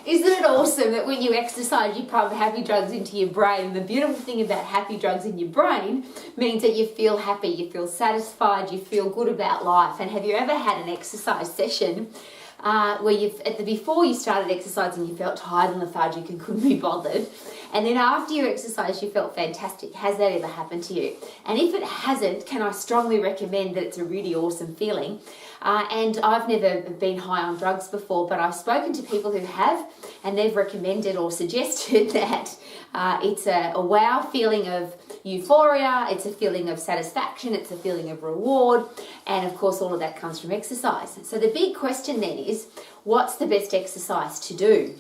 Isn't it awesome that when you exercise, you pump happy drugs into your brain? The beautiful thing about happy drugs in your brain means that you feel happy, you feel satisfied, you feel good about life. And have you ever had an exercise session where before you started exercising, you felt tired and lethargic and couldn't be bothered, and then after you exercised, you felt fantastic? Has that ever happened to you? And if it hasn't, can I strongly recommend that it's a really awesome feeling. And I've never been high on drugs before, but I've spoken to people who have, and they've recommended or suggested that it's a wow feeling of euphoria, it's a feeling of satisfaction, it's a feeling of reward, and of course all of that comes from exercise. So the big question then is, what's the best exercise to do?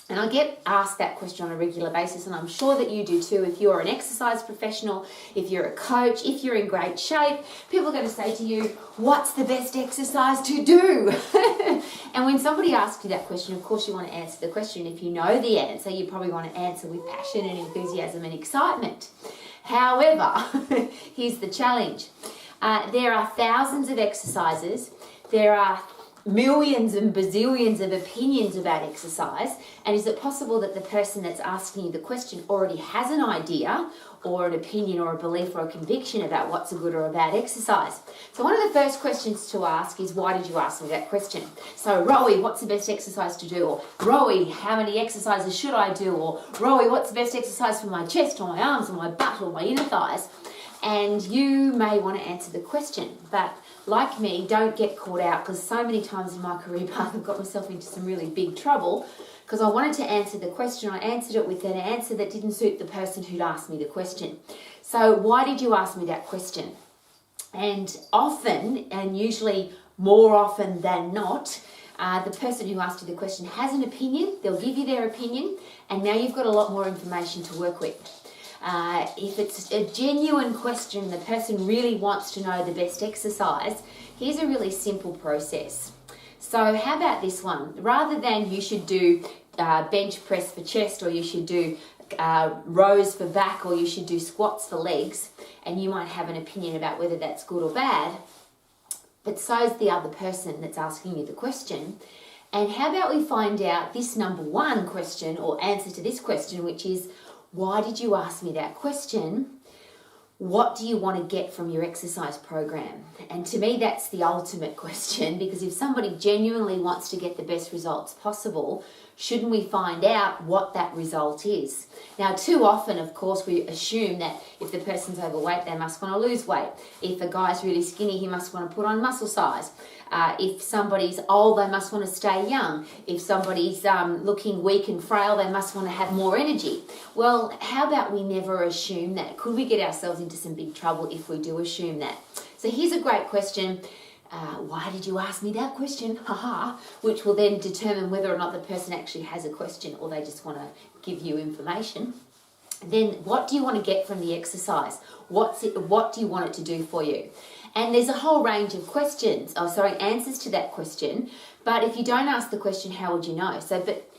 And I get asked that question on a regular basis, and I'm sure that you do too. If you're an exercise professional, if you're a coach, if you're in great shape, people are going to say to you, what's the best exercise to do? And when somebody asks you that question, of course you want to answer the question. If you know the answer, you probably want to answer with passion and enthusiasm and excitement. However, here's the challenge. There are thousands of exercises. There are millions and bazillions of opinions about exercise, and is it possible that the person that's asking you the question already has an idea or an opinion or a belief or a conviction about what's a good or a bad exercise? So one of the first questions to ask is, why did you ask me that question? So, Rowie, what's the best exercise to do? Or, Rowie, how many exercises should I do? Or, Rowie, what's the best exercise for my chest or my arms or my butt or my inner thighs? And you may want to answer the question, but like me, don't get caught out, because so many times in my career path I've got myself into some really big trouble because I wanted to answer the question. I answered it with an answer that didn't suit the person who'd asked me the question. So why did you ask me that question? And often, and usually more often than not, the person who asked you the question has an opinion. They'll give you their opinion, and now you've got a lot more information to work with. If it's a genuine question, the person really wants to know the best exercise, here's a really simple process. So how about this one? Rather than you should do bench press for chest, or you should do rows for back, or you should do squats for legs, and you might have an opinion about whether that's good or bad, but so's the other person that's asking you the question. And how about we find out this number one question, or answer to this question, which is, why did you ask me that question? What do you want to get from your exercise program? And to me, that's the ultimate question, because if somebody genuinely wants to get the best results possible, shouldn't we find out what that result is? Now, too often, of course, we assume that if the person's overweight, they must want to lose weight. If a guy's really skinny, he must want to put on muscle size. If somebody's old, they must want to stay young. If somebody's looking weak and frail, they must want to have more energy. Well, how about we never assume that? Could we get ourselves into some big trouble if we do assume that? So here's a great question. Why did you ask me that question? Haha, which will then determine whether or not the person actually has a question or they just want to give you information. Then what do you want to get from the exercise? What do you want it to do for you? And there's a whole range of answers to that question. But if you don't ask the question, how would you know? But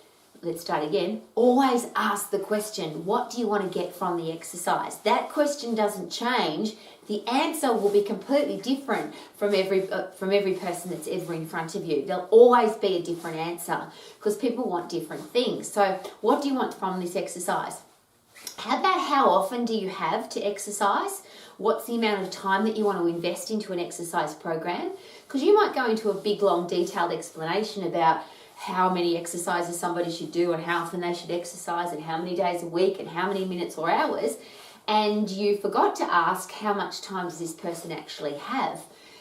let's start again. Always ask the question, what do you want to get from the exercise? That question doesn't change. The answer will be completely different from every person that's ever in front of you. There'll always be a different answer because people want different things. So what do you want from this exercise? How about how often do you have to exercise? What's the amount of time that you want to invest into an exercise program? Because you might go into a big, long, detailed explanation about how many exercises somebody should do and how often they should exercise and how many days a week and how many minutes or hours, and you forgot to ask how much time does this person actually have.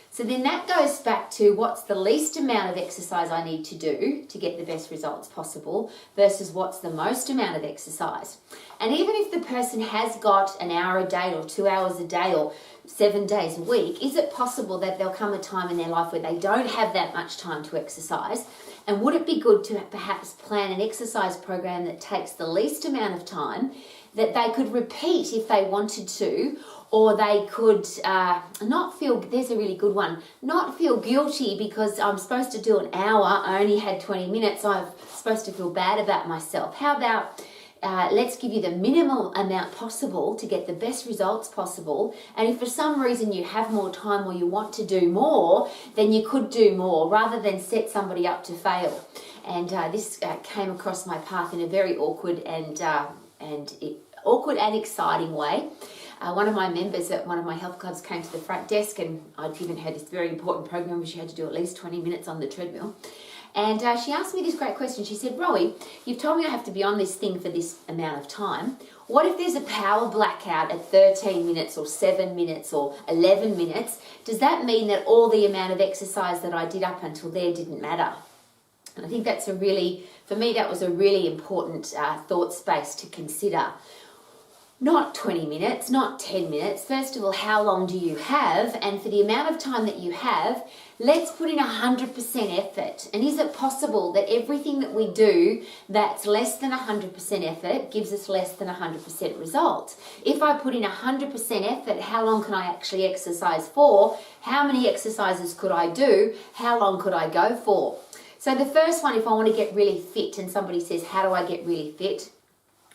So then that goes back to what's the least amount of exercise I need to do to get the best results possible versus what's the most amount of exercise. And even if the person has got an hour a day or 2 hours a day or 7 days a week, is it possible that there'll come a time in their life where they don't have that much time to exercise? And would it be good to perhaps plan an exercise program that takes the least amount of time that they could repeat if they wanted to, or they could not feel, there's a really good one, not feel guilty because I'm supposed to do an hour, I only had 20 minutes, I'm supposed to feel bad about myself. How about let's give you the minimal amount possible to get the best results possible, and if for some reason you have more time or you want to do more, then you could do more rather than set somebody up to fail. And this came across my path in a very awkward and exciting way. One of my members at one of my health clubs came to the front desk, and I'd given her this very important program where she had to do at least 20 minutes on the treadmill. And she asked me this great question. She said, Rowie, you've told me I have to be on this thing for this amount of time. What if there's a power blackout at 13 minutes or 7 minutes or 11 minutes? Does that mean that all the amount of exercise that I did up until there didn't matter? And I think that's for me, that was a really important thought space to consider. Not 20 minutes, not 10 minutes. First of all, how long do you have? And for the amount of time that you have, let's put in 100% effort. And is it possible that everything that we do that's less than 100% effort gives us less than 100% result? If I put in 100% effort, how long can I actually exercise for? How many exercises could I do? How long could I go for? So the first one, if I want to get really fit, and somebody says, how do I get really fit?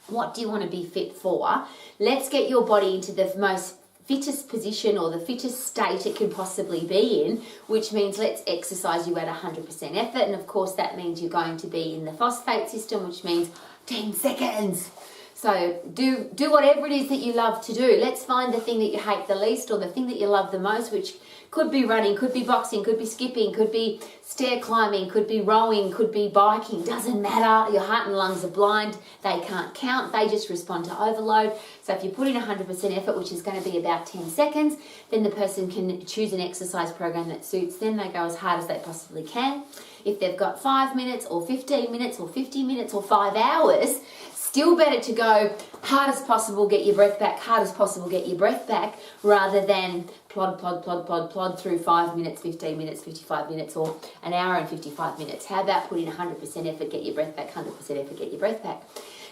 What do you want to be fit for? Let's get your body into the most fittest position or the fittest state it can possibly be in, which means let's exercise you at 100% effort. And of course, that means you're going to be in the phosphate system, which means 10 seconds. So do whatever it is that you love to do. Let's find the thing that you hate the least or the thing that you love the most, which could be running, could be boxing, could be skipping, could be stair climbing, could be rowing, could be biking. Doesn't matter. Your heart and lungs are blind. They can't count. They just respond to overload. So if you put in 100% effort, which is going to be about 10 seconds, then the person can choose an exercise program that suits them. They go as hard as they possibly can. If they've got 5 minutes or 15 minutes or 50 minutes or 5 hours, still better to go hard as possible, get your breath back, hard as possible, get your breath back, rather than plod through 5 minutes, 15 minutes, 55 minutes, or an hour and 55 minutes. How about putting 100% effort, get your breath back, 100% effort, get your breath back.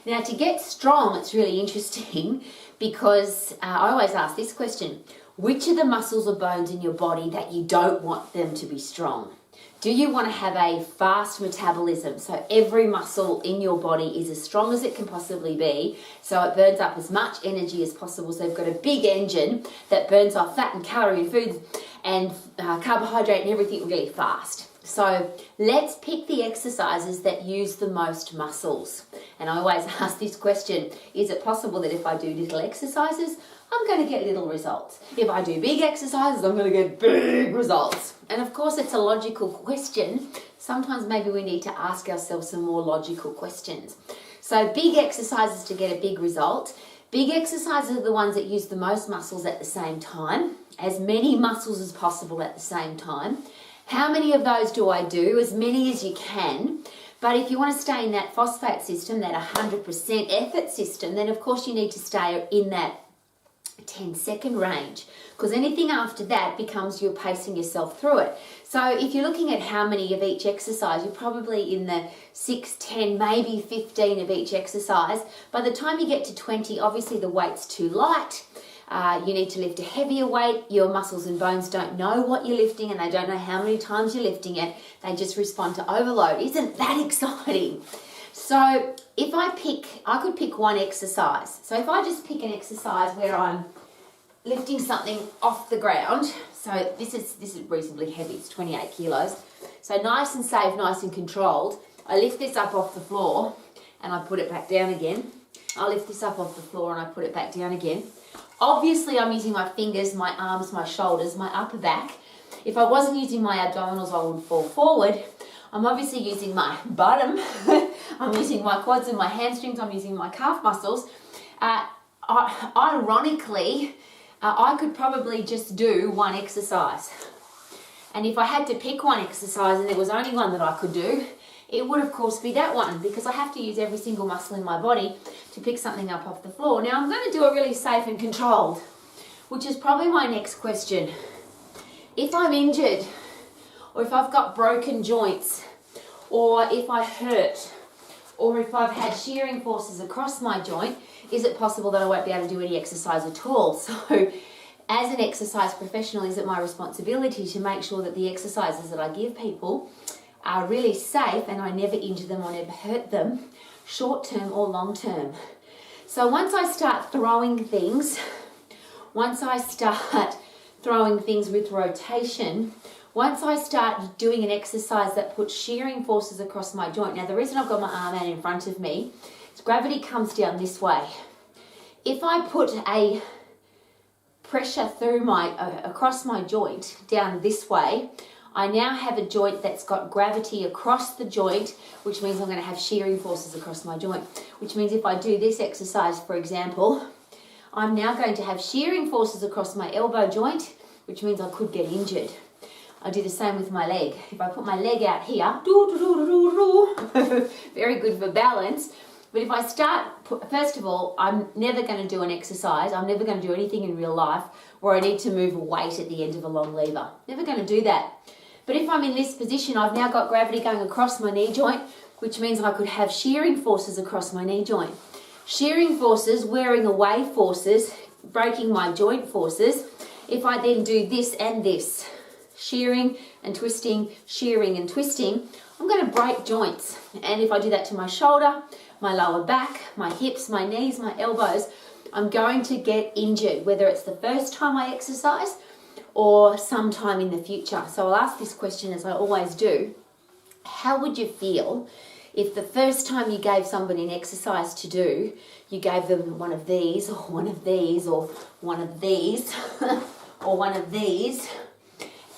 Now, to get strong, it's really interesting because I always ask this question: which are the muscles or bones in your body that you don't want them to be strong? Do you want to have a fast metabolism, so every muscle in your body is as strong as it can possibly be, so it burns up as much energy as possible, so you've got a big engine that burns off fat and calorie and foods and carbohydrate and everything really fast? So let's pick the exercises that use the most muscles. And I always ask this question: is it possible that if I do little exercises, I'm going to get little results? If I do big exercises, I'm going to get big results. And of course, it's a logical question. Sometimes maybe we need to ask ourselves some more logical questions. So big exercises to get a big result. Big exercises are the ones that use the most muscles at the same time, as many muscles as possible at the same time. How many of those do I do? As many as you can. But if you want to stay in that phosphate system, that 100% effort system, then of course you need to stay in that 10-second range, because anything after that becomes you're pacing yourself through it. So if you're looking at how many of each exercise, you're probably in the 6, 10, maybe 15 of each exercise. By the time you get to 20, obviously the weight's too light. You need to lift a heavier weight. Your muscles and bones don't know what you're lifting, and they don't know how many times you're lifting it. They just respond to overload. Isn't that exciting? So if I could pick one exercise. So if I just pick an exercise where I'm lifting something off the ground. So this is reasonably heavy. It's 28 kilos. So nice and safe, nice and controlled. I lift this up off the floor and I put it back down again. I lift this up off the floor and I put it back down again. Obviously, I'm using my fingers, my arms, my shoulders, my upper back. If I wasn't using my abdominals, I would fall forward. I'm obviously using my bottom. I'm using my quads and my hamstrings. I'm using my calf muscles. Ironically, I could probably just do one exercise. And if I had to pick one exercise and there was only one that I could do, it would of course be that one, because I have to use every single muscle in my body to pick something up off the floor. Now I'm going to do it really safe and controlled, which is probably my next question. If I'm injured, or if I've got broken joints, or if I hurt, or if I've had shearing forces across my joint, is it possible that I won't be able to do any exercise at all? So as an exercise professional, is it my responsibility to make sure that the exercises that I give people are really safe and I never injure them or never hurt them, short term or long term? So once I start throwing things with rotation, Once I start doing an exercise that puts shearing forces across my joint, now the reason I've got my arm out in front of me is gravity comes down this way. If I put a pressure through across my joint down this way, I now have a joint that's got gravity across the joint, which means I'm going to have shearing forces across my joint, which means if I do this exercise, for example, I'm now going to have shearing forces across my elbow joint, which means I could get injured. I do the same with my leg. If I put my leg out here, very good for balance. But if I start, first of all, I'm never going to do an exercise. I'm never going to do anything in real life where I need to move a weight at the end of a long lever. Never going to do that. But if I'm in this position, I've now got gravity going across my knee joint, which means I could have shearing forces across my knee joint. Shearing forces, wearing away forces, breaking my joint forces. If I then do this and this, shearing and twisting, I'm going to break joints. And if I do that to my shoulder, my lower back, my hips, my knees, my elbows, I'm going to get injured, whether it's the first time I exercise or sometime in the future. So I'll ask this question as I always do. How would you feel if the first time you gave somebody an exercise to do, you gave them one of these, or one of these, or one of these, or one of these,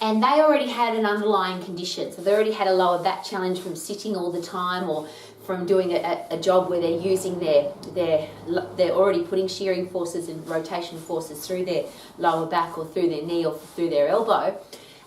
and they already had an underlying condition. So they already had a lower back challenge from sitting all the time, or from doing a job where they're using they're already putting shearing forces and rotation forces through their lower back or through their knee or through their elbow.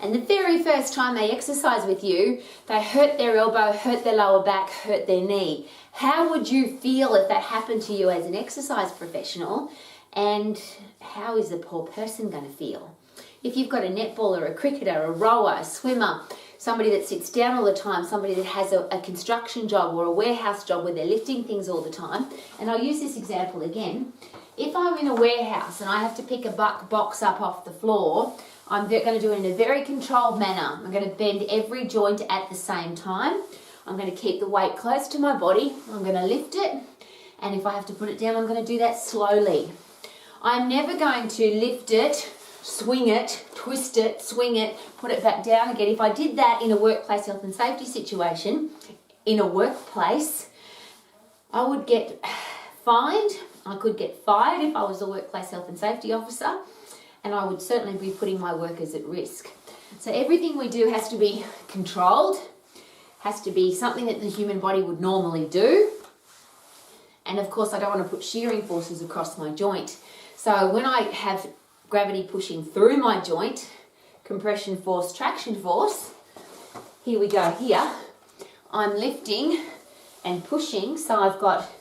And the very first time they exercise with you, they hurt their elbow, hurt their lower back, hurt their knee. How would you feel if that happened to you as an exercise professional? And how is the poor person going to feel? If you've got a netballer, a cricketer, a rower, a swimmer, somebody that sits down all the time, somebody that has a construction job or a warehouse job where they're lifting things all the time, and I'll use this example again. If I'm in a warehouse and I have to pick a box up off the floor, I'm going to do it in a very controlled manner. I'm going to bend every joint at the same time. I'm going to keep the weight close to my body. I'm going to lift it, and if I have to put it down, I'm going to do that slowly. I'm never going to lift it, swing it, twist it, swing it, put it back down again. If I did that in a workplace health and safety situation, in a workplace, I would get fined. I could get fired if I was a workplace health and safety officer, and I would certainly be putting my workers at risk. So everything we do has to be controlled, has to be something that the human body would normally do. And of course, I don't want to put shearing forces across my joint. So when I have gravity pushing through my joint, compression force, traction force, here we go here, I'm lifting and pushing, so I've got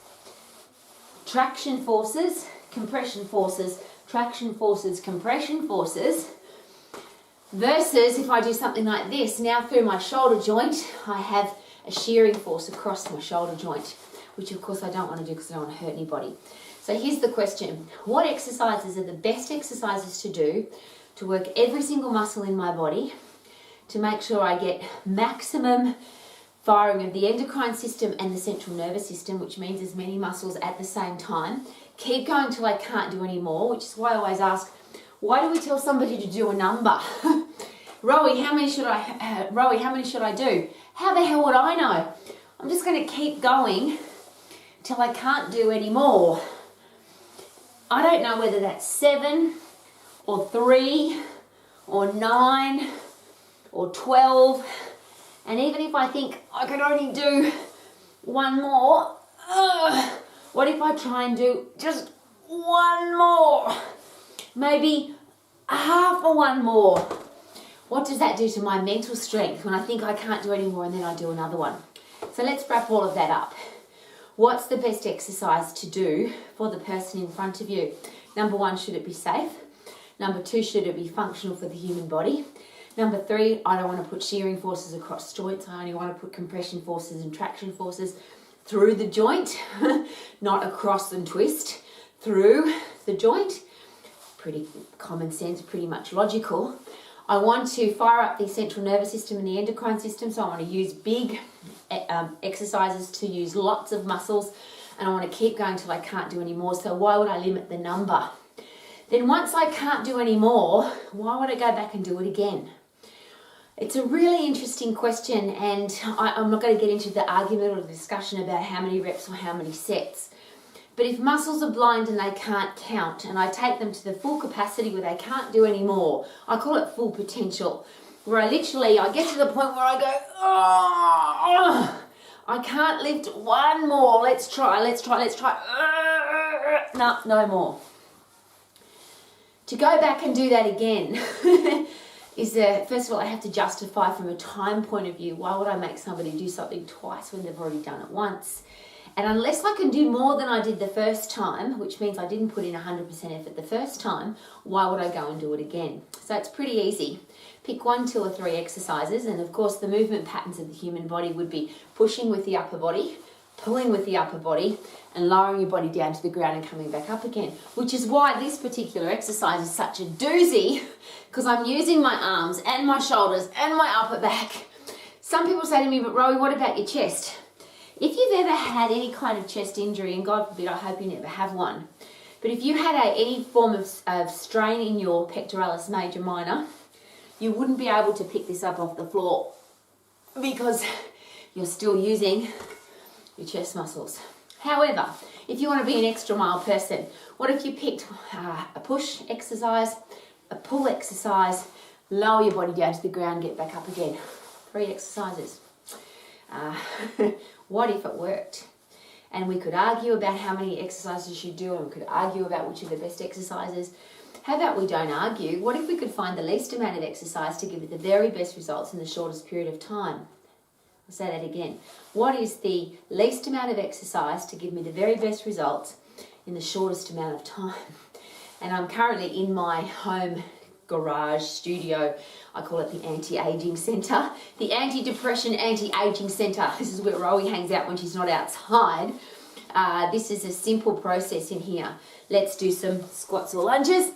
traction forces, compression forces, traction forces, compression forces, versus if I do something like this, now through my shoulder joint, I have a shearing force across my shoulder joint, which of course I don't want to do because I don't want to hurt anybody. So here's the question. What exercises are the best exercises to do to work every single muscle in my body to make sure I get maximum firing of the endocrine system and the central nervous system, which means as many muscles at the same time. Keep going till I can't do any more, which is why I always ask, why do we tell somebody to do a number? Rowie, how many should I do? How the hell would I know? I'm just going to keep going till I can't do any more. I don't know whether that's 7 or 3 or 9 or 12. And even if I think I could only do one more, what if I try and do just one more? Maybe half of one more. What does that do to my mental strength when I think I can't do any more and then I do another one? So let's wrap all of that up. What's the best exercise to do for the person in front of you? Number 1, should it be safe? Number 2, should it be functional for the human body? Number 3, I don't want to put shearing forces across joints. I only want to put compression forces and traction forces through the joint, not across and twist, through the joint. Pretty common sense, pretty much logical. I want to fire up the central nervous system and the endocrine system, so I want to use big exercises to use lots of muscles, and I want to keep going till I can't do any more. So why would I limit the number? Then once I can't do any more, why would I go back and do it again? It's a really interesting question, and I'm not going to get into the argument or the discussion about how many reps or how many sets. But if muscles are blind and they can't count, and I take them to the full capacity where they can't do any more, I call it full potential, where I get to the point where I go, oh, I can't lift one more, let's try. No more. To go back and do that again first of all, I have to justify from a time point of view, why would I make somebody do something twice when they've already done it once? And unless I can do more than I did the first time, which means I didn't put in 100% effort the first time, why would I go and do it again? So it's pretty easy. Pick 1, 2 or 3 exercises, and of course the movement patterns of the human body would be pushing with the upper body, pulling with the upper body, and lowering your body down to the ground and coming back up again, which is why this particular exercise is such a doozy, because I'm using my arms and my shoulders and my upper back. Some people say to me, but Rowie, what about your chest? If you've ever had any kind of chest injury, and God forbid, I hope you never have one, but if you had any form of strain in your pectoralis major minor, you wouldn't be able to pick this up off the floor because you're still using your chest muscles. However, if you want to be an extra mile person, what if you picked a push exercise, a pull exercise, lower your body down to the ground, get back up again? 3 exercises. What if it worked? And we could argue about how many exercises you do, and we could argue about which are the best exercises. How about we don't argue? What if we could find the least amount of exercise to give you the very best results in the shortest period of time? I'll say that again. What is the least amount of exercise to give me the very best results in the shortest amount of time? And I'm currently in my home garage studio. I call it the anti-aging centre. The anti-depression, anti-aging centre. This is where Rowie hangs out when she's not outside. This is a simple process in here. Let's do some squats or lunges.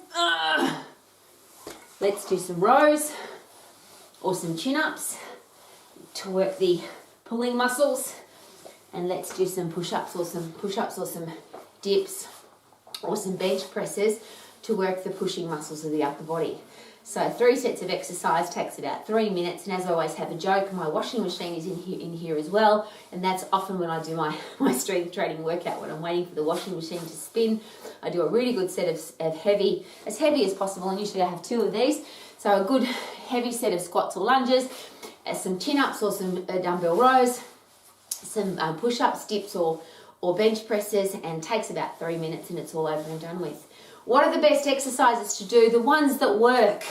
Let's do some rows or some chin-ups to work the pulling muscles, and let's do some push-ups or some dips or some bench presses to work the pushing muscles of the upper body. So 3 sets of exercise takes about 3 minutes, and as I always have a joke, my washing machine is in here as well, and that's often when I do my strength training workout. When I'm waiting for the washing machine to spin, I do a really good set of heavy as possible, and usually I have 2 of these. So a good heavy set of squats or lunges, some chin-ups or some dumbbell rows, some push-ups, dips or bench presses, and takes about 3 minutes, and it's all over and done with. What are the best exercises to do? The ones that work.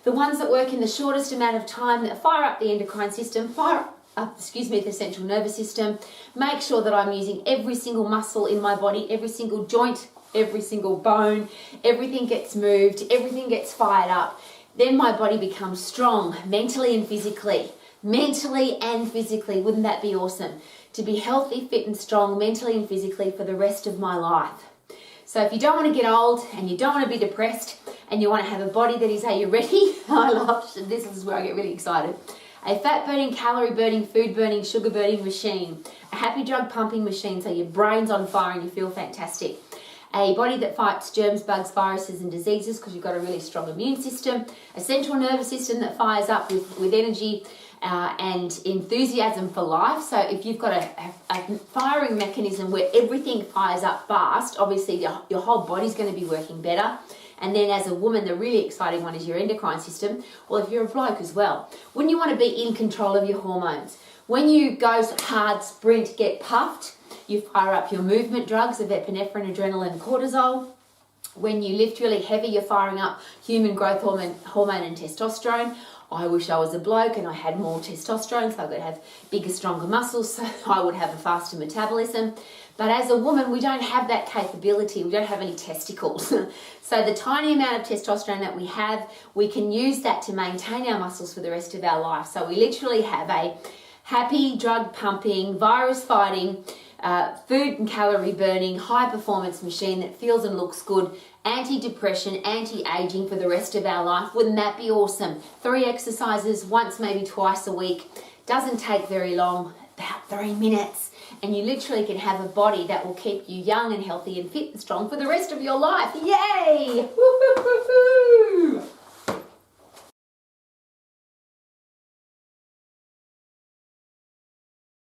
The ones that work in the shortest amount of time, that fire up the endocrine system, fire up, the central nervous system. Make sure that I'm using every single muscle in my body, every single joint, every single bone, everything gets moved, everything gets fired up. Then my body becomes strong, mentally and physically. Mentally and physically, wouldn't that be awesome? To be healthy, fit and strong, mentally and physically for the rest of my life. So if you don't want to get old and you don't want to be depressed and you want to have a body that is, are you ready? I love this is where I get really excited. A fat burning, calorie burning, food burning, sugar burning machine. A happy drug pumping machine so your brain's on fire and you feel fantastic. A body that fights germs, bugs, viruses and diseases because you've got a really strong immune system. A central nervous system that fires up with energy and enthusiasm for life. So if you've got a firing mechanism where everything fires up fast, obviously your whole body's going to be working better. And then as a woman, the really exciting one is your endocrine system. Well, if you're a bloke as well, wouldn't you want to be in control of your hormones? When you go hard, sprint, get puffed, you fire up your movement drugs of epinephrine, adrenaline, cortisol. When you lift really heavy, you're firing up human growth hormone and testosterone. I wish I was a bloke and I had more testosterone, so I could have bigger, stronger muscles, so I would have a faster metabolism. But as a woman, we don't have that capability. We don't have any testicles. So the tiny amount of testosterone that we have, we can use that to maintain our muscles for the rest of our life. So we literally have a happy, drug pumping, virus fighting, food and calorie burning, high performance machine that feels and looks good, anti-depression, anti-aging for the rest of our life. Wouldn't that be awesome? 3 exercises, once, maybe twice a week. Doesn't take very long, about 3 minutes. And you literally can have a body that will keep you young and healthy and fit and strong for the rest of your life. Yay! Woo-hoo-hoo-hoo!